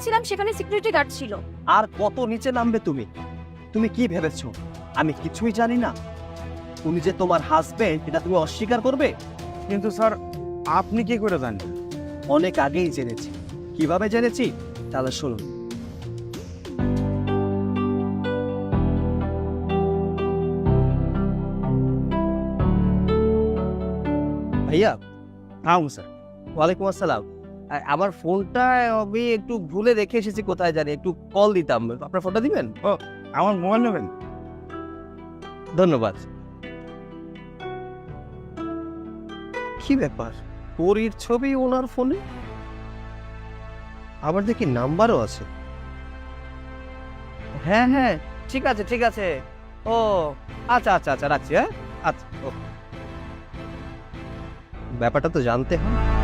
ছিলাম সেখানে security guard ছিল। আর কত নিচে নামবে তুমি? তুমি কি ভেবেছো আমি কিছুই জানি না? উনি যে তোমার হাজবেন্ড এটা তুমি অস্বীকার করবে? কিন্তু স্যার আপনি কি করে জানেন? অনেক আগেই জেনেছি। কিভাবে জেনেছি তাহলে শুনুন। ভাইয়া। হ্যাঁ স্যার। ওয়ালাইকুম আসসালাম। আমার ফোনটা আমি একটু ভুলে রেখে এসেছি কোথায় জানি, একটু কল দিতাম, আপনার ফোনটা দিবেন? আমার মোবাইল নেবেন? ধন্যবাদ। কি ব্যাপার, পরীর ছবি ওনার ফোনে, আবার দেখি নাম্বারও আছে। হ্যাঁ হ্যাঁ, ঠিক আছে ঠিক আছে। ও আচ্ছা আচ্ছা আচ্ছা, রাখছি। হ্যাঁ আচ্ছা, ব্যাপারটা তো জানতে হয়।